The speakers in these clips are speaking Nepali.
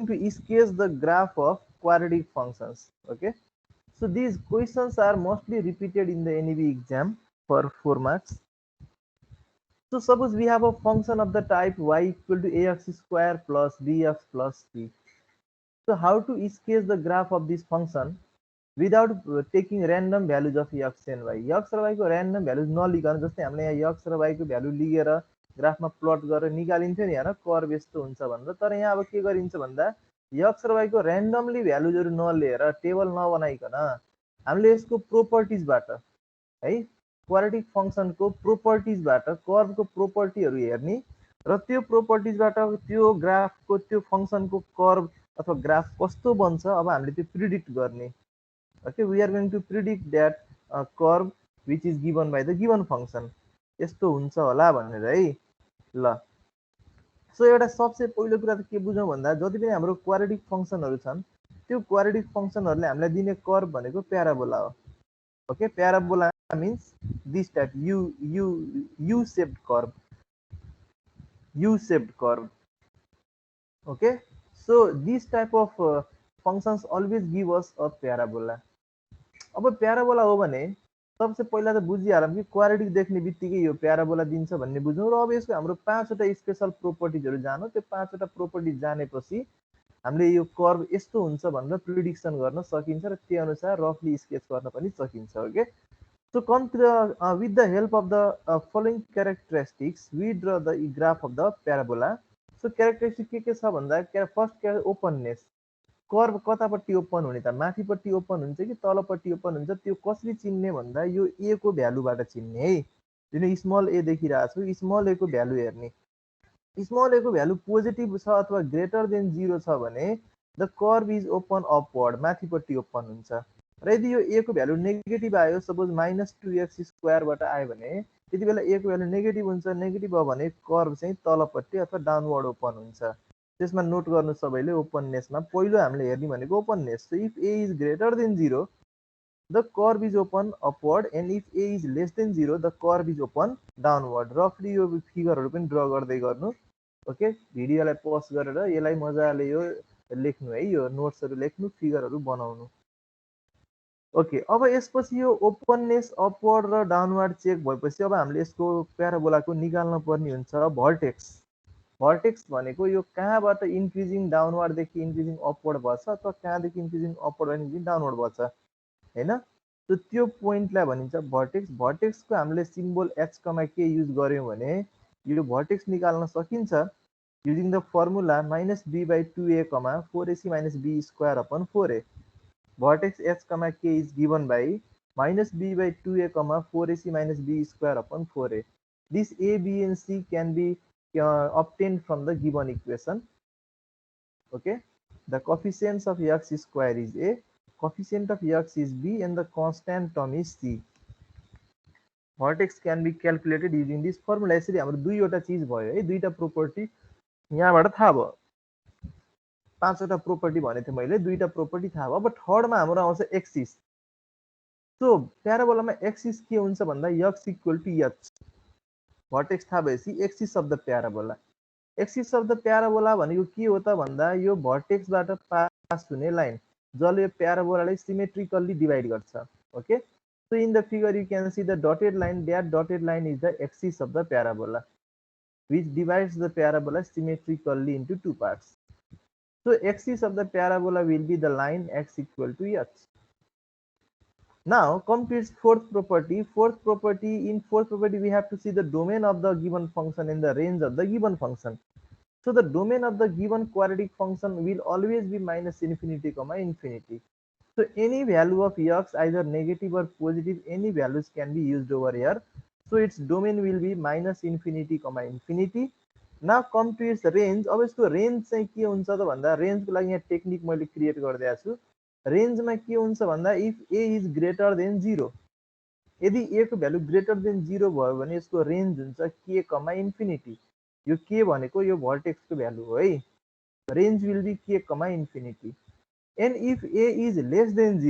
to sketch the graph of quadratic functions. Okay, so these questions are mostly repeated in the NEB exam for 4 marks. So suppose we have a function of the type y equal to ax square plus bx plus c. So how to sketch the graph of this function without taking random values of x and y? x र y को random values नलिकन, जस्तै हामीले यहाँ x र y को भ्यालु लिएर ग्राफमा प्लट गरेर निकालिन्थ्यो नि, हैन, कर्भ यस्तो हुन्छ भनेर। तर यहाँ अब के गरिन्छ भन्दा x र y को र्यान्डमली भ्यालुजहरु नलिएर टेबल नबनाइकन हामीले यसको प्रोपर्टिजबाट है क्वाड्रेटिक फंक्शनको प्रोपर्टिजबाट कर्भको प्रोपर्टीहरु हेर्ने र त्यो प्रोपर्टिजबाट त्यो ग्राफको त्यो फंक्शनको कर्भ अथवा ग्राफ कस्तो बन्छ अब हामीले त्यो प्रिडिक्ट गर्ने। Okay, we are going to predict that curve which is given by the given function यस्तो हुन्छ होला भनेर है। ल सो एउटा सबसे पहिलो कुरा त के बुझौं भन्दा जति पनि हाम्रो क्वाड्रेटिक फंक्शनहरु छन् त्यो क्वाड्रेटिक फंक्शनहरुले हामीलाई दिने कर्भ भनेको प्याराबोला हो। Okay, parabola means this type u shaped curve. Okay, so this type of functions always give us a parabola. अब प्याराबोला हो भने सबसे पहिला त बुझिहालौं कि क्वाड्रेटिक देख्ने बित्तिकै यो प्याराबोला दिन्छ भन्ने बुझौं र अब यसको हाम्रो पाँचवटा स्पेशल प्रोपर्टिजहरु जानो। त्यो पाँचवटा प्रोपर्टिज जानेपछि हामीले यो कर्भ यस्तो हुन्छ भनेर प्रिडिक्सन गर्न सकिन्छ र त्यही अनुसार रफली स्केच गर्न पनि सकिन्छ। Okay, so come to the with the help of the following characteristics we draw the graph of the parabola. So characteristic के छ भन्दा फर्स्ट ओपननेस, कर्भ कतापट्टि ओपन हुने त, माथिपट्टि ओपन हुन्छ कि तलपट्टि ओपन हुन्छ, त्यो कसरी चिन्ने भन्दा यो ए को भ्यालुबाट चिन्ने है। जुन स्मल ए देखिरहेको छु, स्मल ए को भ्यालु हेर्ने। स्मल ए को भ्यालु पोजिटिभ छ अथवा ग्रेटर देन 0 छ भने the curve is open upward, माथिपट्टि ओपन हुन्छ। र यदि यो ए को भ्यालु नेगेटिभ आयो, सपोज -2x स्क्वायर बाट आयो भने त्यति बेला ए को भ्यालु नेगेटिभ हुन्छ। नेगेटिभ भयो भने कर्भ चाहिँ तलपट्टि अथवा डाउनवर्ड ओपन हुन्छ। त्यसमा नोट गर्नु सबैले, ओपननेसमा पहिलो हामीले हेर्ने भनेको openness. So if A is greater than 0 the curve is open upward and if A is less than 0 the curve is open downward. रफली यो फिगरहरु पनि ड्र गर्दै गर्नु। ओके, भिडियोलाई पज गरेर यसलाई मजाले यो लेख्नु है, यो नोट्सहरु लेख्नु, फिगरहरु बनाउनु। ओके, अब यसपछि यो ओपननेस अपवर्ड र डाउनवर्ड चेक भएपछि अब हामीले यसको प्याराबोलाको निकाल्न पर्ने हुन्छ भर्टेक्स। भर्टेक्स भनेको यो कहाँबाट इन्क्रिजिङ डाउनवर्ड देखि इन्क्रिजिङ अपवर्ड भछ अथवा कहाँदेखि इन्क्रिजिङ अपवर्ड इन्क्रिजिङ डाउनवर्ड भछ हैन। सो त्यो पोइन्टलाई भनिन्छ भर्टेक्स। भर्टेक्सको हामीले सिम्बल h, k युज गर्यौं भने यो भर्टेक्स निकाल्न सकिन्छ using the formula -b/2a, 4ac - b square upon 4a. Vertex h, k is given by -b/2a, 4ac - b square upon 4a. This a, b and c can be obtained from the given equation. Okay, the coefficients of x square is a, coefficient of x is b and the constant term is c. Vertex can be calculated using this formula. यसरी हाम्रो दुईवटा चीज भयो है, दुईटा प्रोपर्टी यहाँबाट थाहा भयो। पाँचवटा प्रोपर्टी भनेथे मैले, दुईटा प्रोपर्टी थाहा भयो। अब थर्डमा हाम्रो आउँछ एक्सिस। सो प्याराबोलामा एक्सिस के हुन्छ भन्दा x equal to h। Vertex थाहा भएपछि axis of the parabola. Axis of the parabola भनेको के हो त भन्दा यो भर्टेक्सबाट पास हुने लाइन जसले यो प्याराबोलालाई सिमेट्रिकल्ली डिभाइड गर्छ। Okay, so in the figure you can see the dotted line, that dotted line is द axis of the parabola which divides the parabola symmetrically into two parts. So axis of the parabola will be the line x equal to h. Now come to its fourth property. In fourth property we have to see the domain of the given function and the range of the given function. So the domain of the given quadratic function will always be -infinity, infinity. So any value of x, either negative or positive, any values can be used over here. So its domain will be -infinity, infinity. Now come to its range. अब यसको रेंज चाहिँ के हुन्छ त भन्दा रेंजको लागि यहाँ टेक्निक मैले क्रिएट गरिदिएको छु। रेंजमा के हुन्छ भन्दा if a is greater than 0, यदि a को भ्यालु ग्रेटर देन 0 भयो भने यसको रेंज हुन्छ k, इन्फिनिटी। यो k भनेको यो भर्टेक्सको भ्यालु हो है। Range will be k, infinity. And if a is less than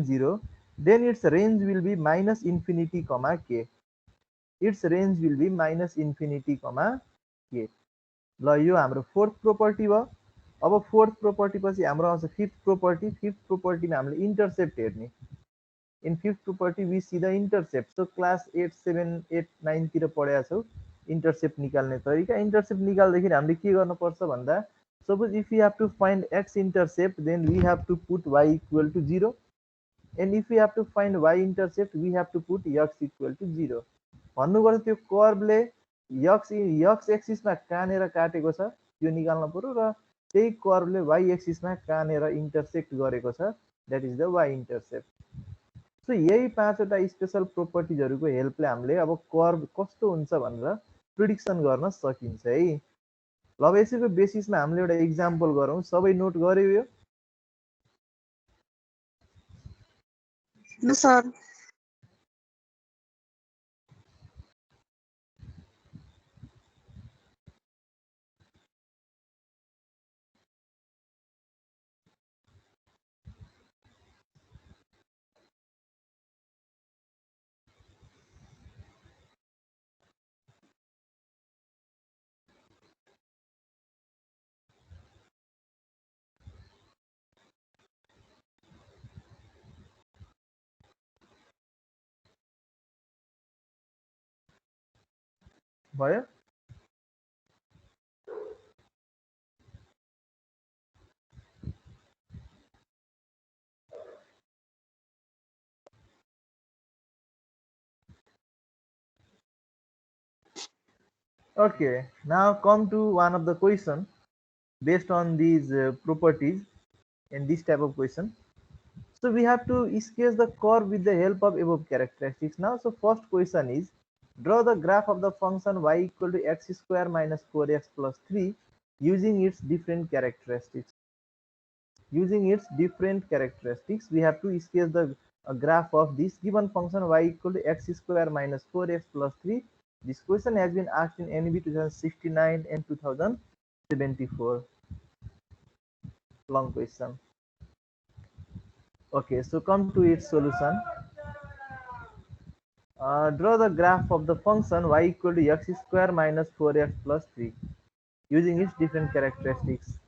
0, then its range will be -infinity, k. Its range will be -infinity, k. ल यो हाम्रो फोर्थ प्रोपर्टी भयो। अब फोर्थ प्रोपर्टी पछि हाम्रो आउँछ फिफ्थ प्रोपर्टी। फिफ्थ प्रोपर्टीमा हामीले इन्टरसेप्ट हेर्ने। In fifth property we see the intercept. So class 8, 7, 8, 9 तिर पढेका छौँ इन्टरसेप्ट निकाल्ने तरिका। इन्टरसेप्ट निकाल्दाखेरि हामीले के गर्नुपर्छ भन्दा suppose if you have to find x intercept then we have to put y equal to 0 and if you have to find y intercept we have to put x equal to 0। भन्नुपर्छ त्यो कर्भले यक्स एक्सिसमा कहाँनिर काटेको छ त्यो निकाल्नु पर्यो र त्यही कर्भले वाइ एक्सिसमा कहाँनिर इन्टरसेक्ट गरेको छ that is the y intercept. So यही पाँचवटा स्पेसल प्रोपर्टिजहरूको हेल्पले हामीले अब कर्भ कस्तो हुन्छ भनेर प्रिडिक्सन गर्न सकिन्छ है। ल अब यसैको बेसिसमा हामीले एउटा इक्जाम्पल गरौँ। सबै नोट गर्यो यो? सर भयो? Okay, now come to one of the question based on these properties in this type of question. So we have to sketch the curve with the help of above characteristics. Now, so first question is draw the graph of the function y equal to x square minus 4x plus 3 using its different characteristics. Using its different characteristics, we have to sketch the graph of this given function y equal to x square minus 4x plus 3. This question has been asked in NEB 2069 and 2074. Long question. Okay, so come to its solution. Draw the graph of the function y equal to x square minus 4x plus 3 using its different characteristics.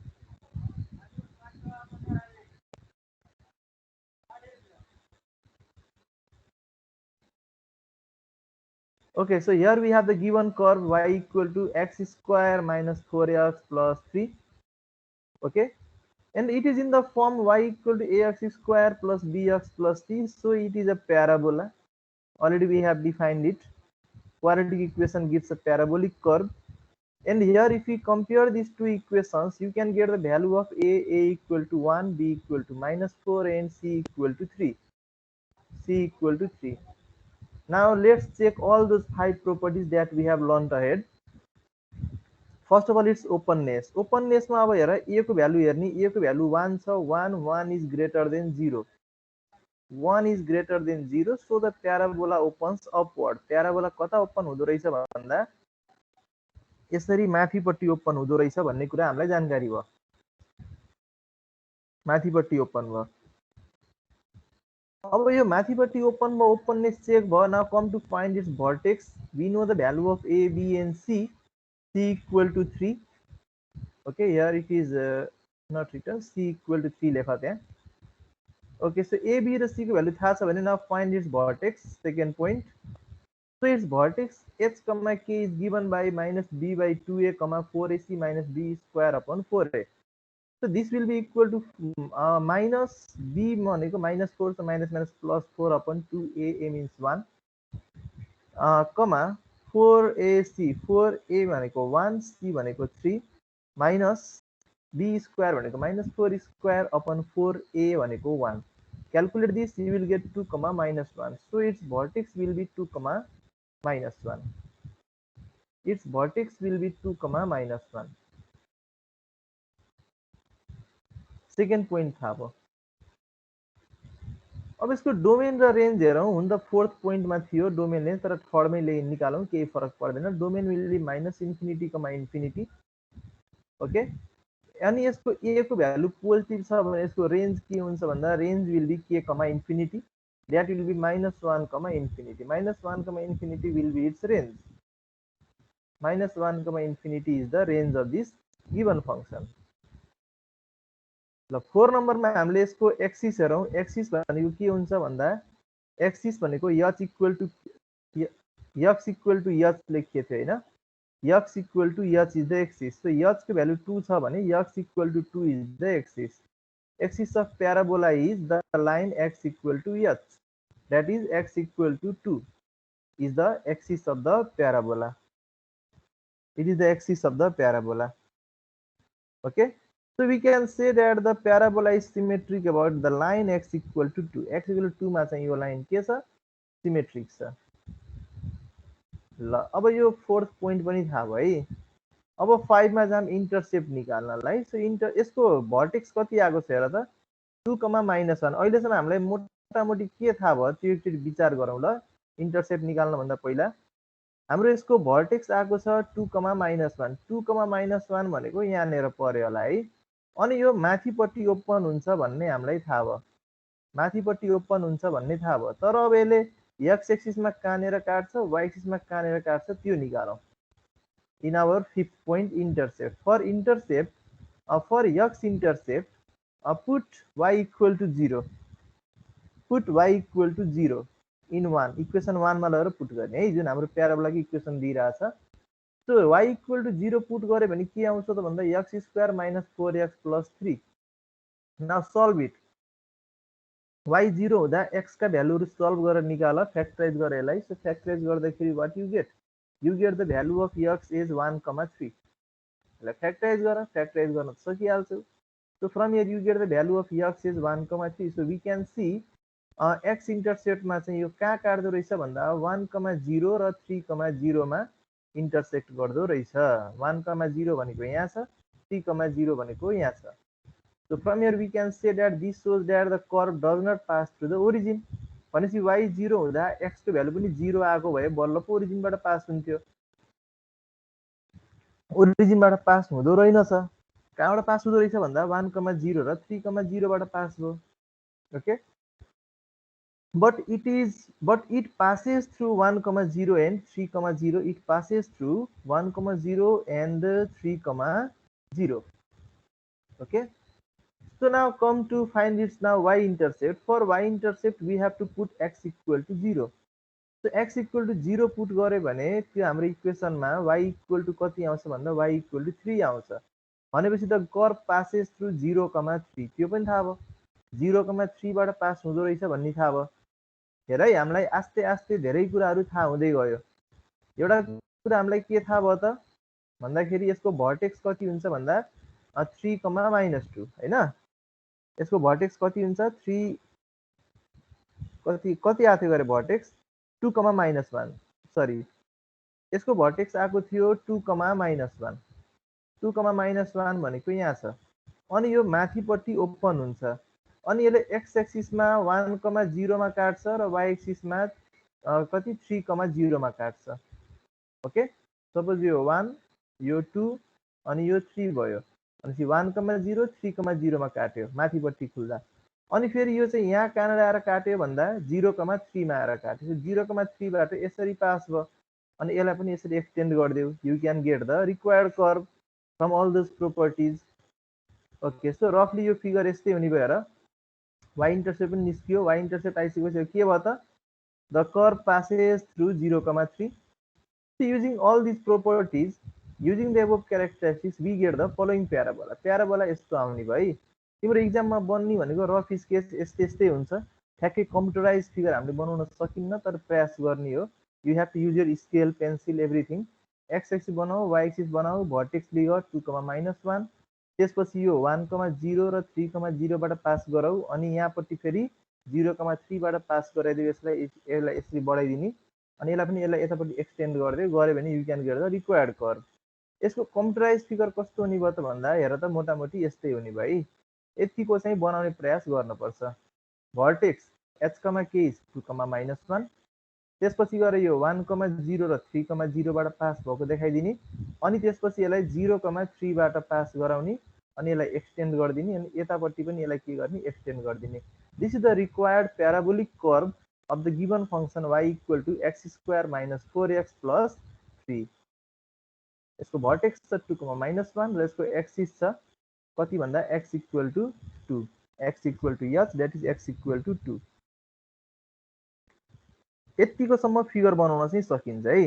Okay, so here we have the given curve y equal to x square minus 4x plus 3. Okay, and it is in the form y equal to ax square plus bx plus c. So it is a parabola. Already we have defined it. Quadratic equation gives a parabolic curve. And here if we compare these two equations, you can get the value of a equal to 1, b equal to minus 4 and c equal to 3. C equal to 3. Now let's check all those 5 properties that we have learned ahead. First of all, it's openness. Openness ma aba hera a को भ्यालु हेर्ने, a को भ्यालु 1 छ, 1 is greater than 0. 1 is greater than 0, so the parabola opens upward. Parabola कता ओपन हुँदो रहेछ भन्दा यसरी माथिपट्टि ओपन हुँदो रहेछ भन्ने कुरा हामीलाई जानकारी भयो। माथिपट्टि ओपन भयो। अब यो माथिपट्टि ओपन भयो, ओपननेस चेक भयो। Now come to find its vertex. We know the value of a, b and c. C equal to 3. Okay, here it is not written. C equal to 3 लेखा त्यहाँ. Okay, so a, b र c को भ्यालु थाहा छ भने now find its vertex. Second point. So its vertex h, k is given by minus b by 2a, 4ac minus b square upon 4a. So this will be equal to minus b भनेको minus 4, so minus minus plus 4 upon 2a means 1, comma 4ac, 4a भनेको 1, c भनेको 3, minus b square भनेको minus 4 square upon 4a भनेको 1. Calculate this, you will get 2, minus 1. So its vertex will be 2, minus 1. Its vertex will be 2, minus 1. Second point थाहा भयो। अब यसको डोमेन र रेन्ज हेरौँ। हुन त फोर्थ पोइन्टमा थियो डोमेन रेन्ज, तर थर्डमै निकालौँ, केही फरक पर्दैन। Domain will be minus infinity, infinity. Okay, अनि यसको ए को भ्यालु पोजिटिभ छ भने यसको रेन्ज के हुन्छ भन्दा range will be k, infinity. That will be -1, infinity. -1, infinity will be its range. -1, infinity is the range of this given function. ल 4 नम्बरमा हामीले यसको एक्सिस हेरौँ। एक्सिस भनेको के हुन्छ भन्दा एक्सिस भनेको h equal to x equal to h लेखिएको थियो हैन। x equal to h the द एक्सिस। सो h को भ्यालु 2 छ भने x इक्वल टु 2 इज द एक्सिस। Axis of parabola is the line x equal to h. That is x equal to 2 is the axis of the parabola. It is the axis of the parabola. Okay. So we can say that the parabola is symmetric about the line x equal to 2. X equal to 2 मा चाहिँ यो लाइन के छ? Symmetric छ। ल अब यो फोर्थ पोइन्ट पनि थाहा भयो है। अब 5 मा जाम इन्टरसेप्ट निकाल्नलाई। सो यसको भर्टेक्स कति आएको छ हेर त 2, -1। अहिलेसम्म हामीलाई मोटामोटी के थाहा भयो त्यो एकचोटि विचार गरौँ ल। इन्टरसेप्ट निकाल्न भन्दा पहिला हाम्रो यसको भर्टेक्स आएको छ 2, -1। 2, -1 भनेको यहाँनिर पर्यो होला है। अनि यो माथिपट्टि ओपन हुन्छ भन्ने हामीलाई थाहा भयो। माथिपट्टि ओपन हुन्छ भन्ने थाहा भयो। तर अब यसले x एक्सिसमा कहाँनिर काट्छ, y एक्सिसमा कहाँनिर काट्छ त्यो निकालौँ। In our 5th point, intercept. For intercept, for x intercept, put y equal to 0. Put y equal to 0 in 1. Equation 1 मा लगेर पुट गर्ने है, जुन हाम्रो प्याराबोला को इक्वेसन दिइरहेछ। So y equal to 0 put गरे भने के आउँछ त भन्दा x square - 4x + 3. Now solve it. y 0 हुँदा x का भ्यालुहरु सल्भ गरेर निकाल, फ्याक्टराइज गरे यसलाई। सो फ्याक्टराइज गर्दाखेरि what you get? You get the value of x is 1, 3. Factorize gara, factorize garna सकिहाल्छौ। So from here you get the value of x is 1, 3. So we can see x intercept मा चाहिँ यो कहाँ काट्दो रहेछ भन्दा 1, 0 र 3, 0 मा इन्टरसेक्ट गर्दो रहेछ। 1, 0 भनेको यहाँ छ, 3, 0 भनेको यहाँ छ। So from here we can say that this shows that the curve does not pass through the origin. भनेपछि y 0 हुँदा x को भ्यालु पनि 0 आएको भए बल्ल पो ओरिजिनबाट पास हुन्थ्यो। ओरिजिनबाट पास हुँदो रहेनछ। कहाँबाट पास हुँदो रहेछ भन्दा 1, 0 र 3, 0 बाट पास भयो। Okay, but it passes through 1, 0 and 3, 0. It passes through 1, 0 and 3, 0. Okay, so now come to find its now y intercept. For y intercept we have to put x equal to 0. So x equal to 0 put गरे भने त्यो हाम्रो इक्वेसनमा y इक्वल टु कति आउँछ भन्दा y इक्वल टु 3 आउँछ। भनेपछि द कर्व पासेस थ्रु 0, 3 त्यो पनि थाहा भयो। 0, 3 बाट पास हुँदो रहेछ भन्ने थाहा भयो। हेर है, हामीलाई आस्ते आस्ते धेरै कुराहरू थाहा हुँदै गयो। एउटा कुरा हामीलाई के थाहा भयो त भन्दाखेरि यसको भर्टेक्स कति हुन्छ भन्दा 3, -2 हैन। यसको भर्टेक्स कति हुन्छ 3 कति आथ्यो गरे भर्टेक्स 2, -1। सरी, यसको भर्टेक्स आएको थियो 2, -1। 2, -1 भनेको यहाँ छ। अनि यो माथिपट्टि ओपन हुन्छ। अनि यसले x एक्सिसमा 1, 0 मा काट्छ र y एक्सिसमा कति 3, 0 मा काट्छ। ओके, सपोज यो 1, यो 2 अनि यो 3 भयो। अनि 1, 0, 3, 0 मा काट्यो माथिपट्टि खुल्दा। अनि फेरि यो चाहिँ यहाँ कहाँनिर आएर काट्यो भन्दा 0, 3 मा आएर काट्यो। 0, 3 बाट यसरी पास भयो। अनि यसलाई पनि यसरी एक्सटेन्ड गरिदेऊ। You can get the required curve from all those properties. Okay, so रफली यो फिगर यस्तै हुने भयो। र y इन्टरसेप्ट पनि निस्कियो। y इन्टरसेप्ट आइसकेपछि के भयो त the curve passes through 0, 3. So using all these properties, using the above characteristics, we get the following parabola. Parabola यस्तो आउने भयो है। तिम्रो एक्जाममा बन्ने भनेको रफ स्केच यस्तै हुन्छ। ठ्याक्कै कम्प्युटराइज फिगर हामीले बनाउन सकिन्न, तर प्रयास गर्ने हो। You have to use your scale, pencil, everything. X axis बनाऊ, वाइ एक्सिस बनाऊ, भर्टेक्स लिग 2, -1। त्यसपछि यो 1, 0 र 3, 0 बाट पास गराऊ। अनि यहाँपट्टि फेरि 0, 3 बाट पास गराइदियो। यसलाई यसरी बढाइदिने। अनि यसलाई पनि यसलाई यतापट्टि एक्सटेन्ड गरिदियो। गऱ्यो भने you can get the required curve. यसको कम्प्युटराइज फिगर कस्तो हुने भयो त भन्दा हेर त मोटामोटी यस्तै हुने भयो है। यतिको चाहिँ बनाउने प्रयास गर्नुपर्छ। Vertex h, k is 2, -1। त्यसपछि गएर यो 1, 0 र 3, 0 बाट पास भएको देखाइदिने। अनि त्यसपछि यसलाई 0, 3 बाट पास गराउने। अनि यसलाई एक्सटेन्ड गरिदिने। अनि यतापट्टि पनि यसलाई के गर्ने एक्सटेन्ड गरिदिने। This is the required प्याराबोलिक curve of the given function y equal to x square - 4x + 3. यसको भर्टेक्स छ 2,-1 र यसको एक्सिस छ कति भन्दा x equal to 2, x equal to h, that is x equal to 2। यतिकोसम्म फिगर बनाउन चाहिँ सकिन्छ है।